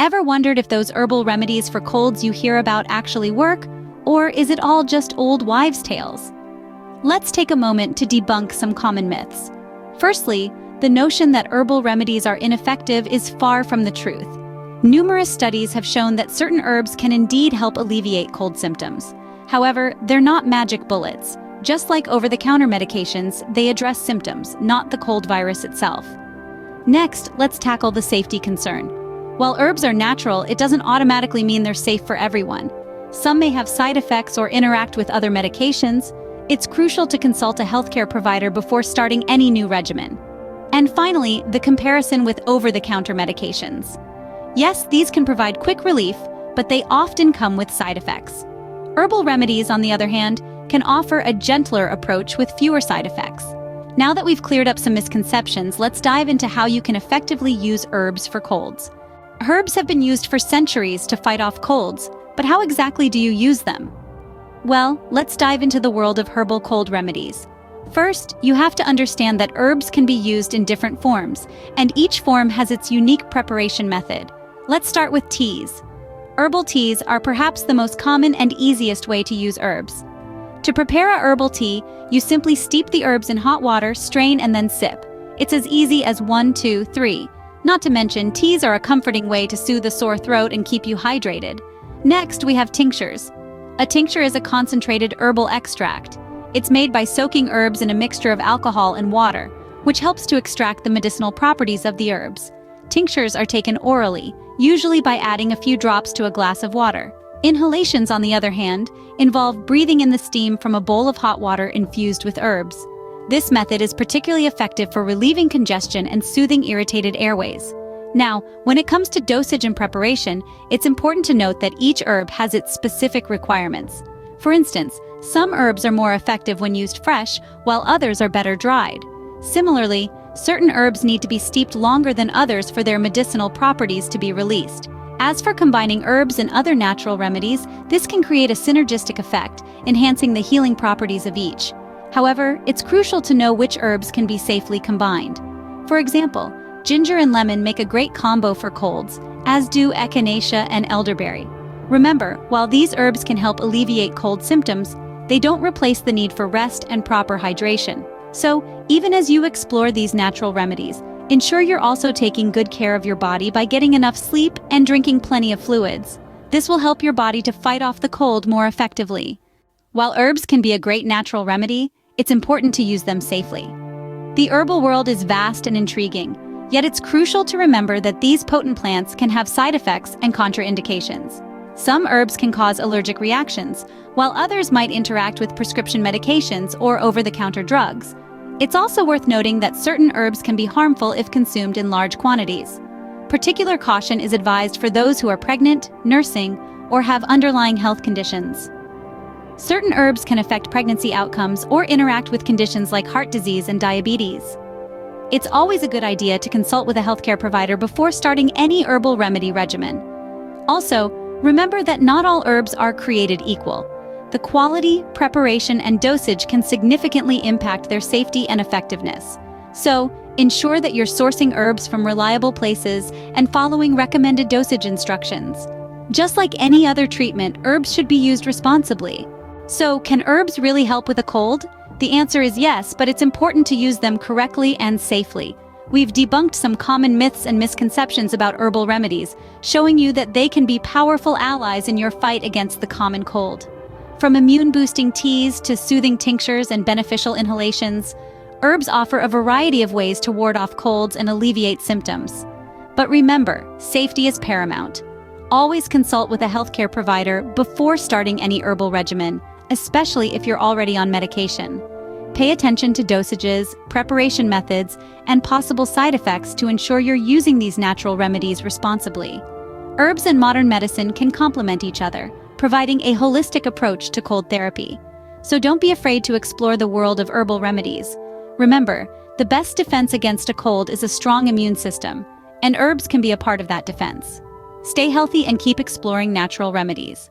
Ever wondered if those herbal remedies for colds you hear about actually work, or is it all just old wives' tales? Let's take a moment to debunk some common myths. Firstly, the notion that herbal remedies are ineffective is far from the truth. Numerous studies have shown that certain herbs can indeed help alleviate cold symptoms. However, they're not magic bullets. Just like over-the-counter medications, they address symptoms, not the cold virus itself. Next, let's tackle the safety concern. While herbs are natural, it doesn't automatically mean they're safe for everyone. Some may have side effects or interact with other medications. It's crucial to consult a healthcare provider before starting any new regimen. And finally, the comparison with over-the-counter medications. Yes, these can provide quick relief, but they often come with side effects. Herbal remedies, on the other hand, can offer a gentler approach with fewer side effects. Now that we've cleared up some misconceptions, let's dive into how you can effectively use herbs for colds. Herbs have been used for centuries to fight off colds, but how exactly do you use them? Well, let's dive into the world of herbal cold remedies. First, you have to understand that herbs can be used in different forms, and each form has its unique preparation method. Let's start with teas. Herbal teas are perhaps the most common and easiest way to use herbs. To prepare a herbal tea, you simply steep the herbs in hot water, strain, and then sip. It's as easy as 1, 2, 3. Not to mention, teas are a comforting way to soothe a sore throat and keep you hydrated. Next, we have tinctures. A tincture is a concentrated herbal extract. It's made by soaking herbs in a mixture of alcohol and water, which helps to extract the medicinal properties of the herbs. Tinctures are taken orally, usually by adding a few drops to a glass of water. Inhalations, on the other hand, involve breathing in the steam from a bowl of hot water infused with herbs. This method is particularly effective for relieving congestion and soothing irritated airways. Now, when it comes to dosage and preparation, it's important to note that each herb has its specific requirements. For instance, some herbs are more effective when used fresh, while others are better dried. Similarly, certain herbs need to be steeped longer than others for their medicinal properties to be released. As for combining herbs and other natural remedies, this can create a synergistic effect, enhancing the healing properties of each. However, it's crucial to know which herbs can be safely combined. For example, ginger and lemon make a great combo for colds, as do echinacea and elderberry. Remember, while these herbs can help alleviate cold symptoms, they don't replace the need for rest and proper hydration. So, even as you explore these natural remedies, ensure you're also taking good care of your body by getting enough sleep and drinking plenty of fluids. This will help your body to fight off the cold more effectively. While herbs can be a great natural remedy, it's important to use them safely. The herbal world is vast and intriguing, yet it's crucial to remember that these potent plants can have side effects and contraindications. Some herbs can cause allergic reactions, while others might interact with prescription medications or over-the-counter drugs. It's also worth noting that certain herbs can be harmful if consumed in large quantities. Particular caution is advised for those who are pregnant, nursing, or have underlying health conditions. Certain herbs can affect pregnancy outcomes or interact with conditions like heart disease and diabetes. It's always a good idea to consult with a healthcare provider before starting any herbal remedy regimen. Also, remember that not all herbs are created equal. The quality, preparation, and dosage can significantly impact their safety and effectiveness. So, ensure that you're sourcing herbs from reliable places and following recommended dosage instructions. Just like any other treatment, herbs should be used responsibly. So, can herbs really help with a cold? The answer is yes, but it's important to use them correctly and safely. We've debunked some common myths and misconceptions about herbal remedies, showing you that they can be powerful allies in your fight against the common cold. From immune-boosting teas to soothing tinctures and beneficial inhalations, herbs offer a variety of ways to ward off colds and alleviate symptoms. But remember, safety is paramount. Always consult with a healthcare provider before starting any herbal regimen, especially if you're already on medication. Pay attention to dosages, preparation methods, and possible side effects to ensure you're using these natural remedies responsibly. Herbs and modern medicine can complement each other, providing a holistic approach to cold therapy. So don't be afraid to explore the world of herbal remedies. Remember, the best defense against a cold is a strong immune system, and herbs can be a part of that defense. Stay healthy and keep exploring natural remedies.